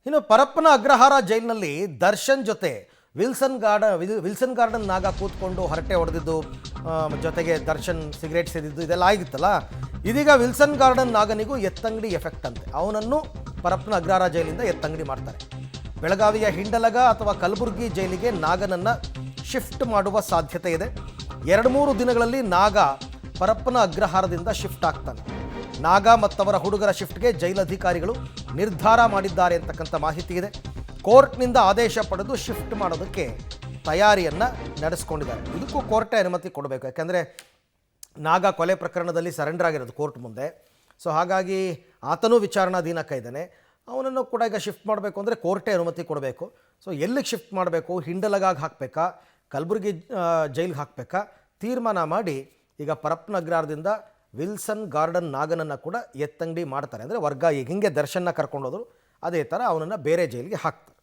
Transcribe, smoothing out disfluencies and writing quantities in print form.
ಇನ್ನು ಪರಪ್ಪನ ಅಗ್ರಹಾರ ಜೈಲಿನಲ್ಲಿ ದರ್ಶನ್ ಜೊತೆ ವಿಲ್ಸನ್ ಗಾರ್ಡನ್ ನಾಗ ಕೂತ್ಕೊಂಡು ಹರಟೆ ಹೊಡೆದಿದ್ದು, ಜೊತೆಗೆ ದರ್ಶನ್ ಸಿಗರೇಟ್ ಸೇದಿದ್ದು ಇದೆಲ್ಲ ಆಗಿತ್ತಲ್ಲ. ಇದೀಗ ವಿಲ್ಸನ್ ಗಾರ್ಡನ್ ನಾಗನಿಗೂ ಎತ್ತಂಗಡಿ ಎಫೆಕ್ಟ್ ಅಂತೆ. ಅವನನ್ನು ಪರಪ್ಪನ ಅಗ್ರಹಾರ ಜೈಲಿಂದ ಎತ್ತಂಗಡಿ ಮಾಡ್ತಾರೆ. ಬೆಳಗಾವಿಯ ಹಿಂಡಲಗ ಅಥವಾ ಕಲಬುರಗಿ ಜೈಲಿಗೆ ನಾಗನನ್ನು ಶಿಫ್ಟ್ ಮಾಡುವ ಸಾಧ್ಯತೆ ಇದೆ. 2-3 ದಿನಗಳಲ್ಲಿ ನಾಗ ಪರಪ್ಪನ ಅಗ್ರಹಾರದಿಂದ ಶಿಫ್ಟ್ ಆಗ್ತಾನೆ. ನಾಗ ಮತ್ತವರ ಹುಡುಗರ ಶಿಫ್ಟ್ಗೆ ಜೈಲಧಿಕಾರಿಗಳು ನಿರ್ಧಾರ ಮಾಡಿದ್ದಾರೆ ಅಂತಕ್ಕಂಥ ಮಾಹಿತಿ ಇದೆ. ಕೋರ್ಟ್ನಿಂದ ಆದೇಶ ಪಡೆದು ಶಿಫ್ಟ್ ಮಾಡೋದಕ್ಕೆ ತಯಾರಿಯನ್ನು ನಡೆಸ್ಕೊಂಡಿದ್ದಾರೆ. ಇದಕ್ಕೂ ಕೋರ್ಟೇ ಅನುಮತಿ ಕೊಡಬೇಕು, ಯಾಕೆಂದರೆ ನಾಗ ಕೊಲೆ ಪ್ರಕರಣದಲ್ಲಿ ಸರೆಂಡರ್ ಆಗಿರೋದು ಕೋರ್ಟ್ ಮುಂದೆ. ಸೊ ಹಾಗಾಗಿ ಆತನೂ ವಿಚಾರಣಾಧೀನಕ್ಕೆ ಇದ್ದಾನೆ. ಅವನನ್ನು ಕೂಡ ಈಗ ಶಿಫ್ಟ್ ಮಾಡಬೇಕು ಅಂದರೆ ಕೋರ್ಟೇ ಅನುಮತಿ ಕೊಡಬೇಕು. ಸೊ ಎಲ್ಲಿಗೆ ಶಿಫ್ಟ್ ಮಾಡಬೇಕು, ಹಿಂಡಲಗಾಗಿ ಹಾಕಬೇಕಾ, ಕಲಬುರಗಿ ಜೈಲಿಗೆ ಹಾಕಬೇಕಾ, ತೀರ್ಮಾನ ಮಾಡಿ ಈಗ ಪರಪ್ಪನ ಅಗ್ರಹಾರದಿಂದ ವಿಲ್ಸನ್ ಗಾರ್ಡನ್ ನಾಗನನ್ನು ಕೂಡ ಎತ್ತಂಗಡಿ ಮಾಡ್ತಾರೆ. ಅಂದರೆ ವರ್ಗ ಈಗ ಹಿಂಗೆ ದರ್ಶನ ಕರ್ಕೊಂಡೋದ್ರು ಅದೇ ಥರ ಅವನನ್ನು ಬೇರೆ ಜೈಲಿಗೆ ಹಾಕ್ತಾರೆ.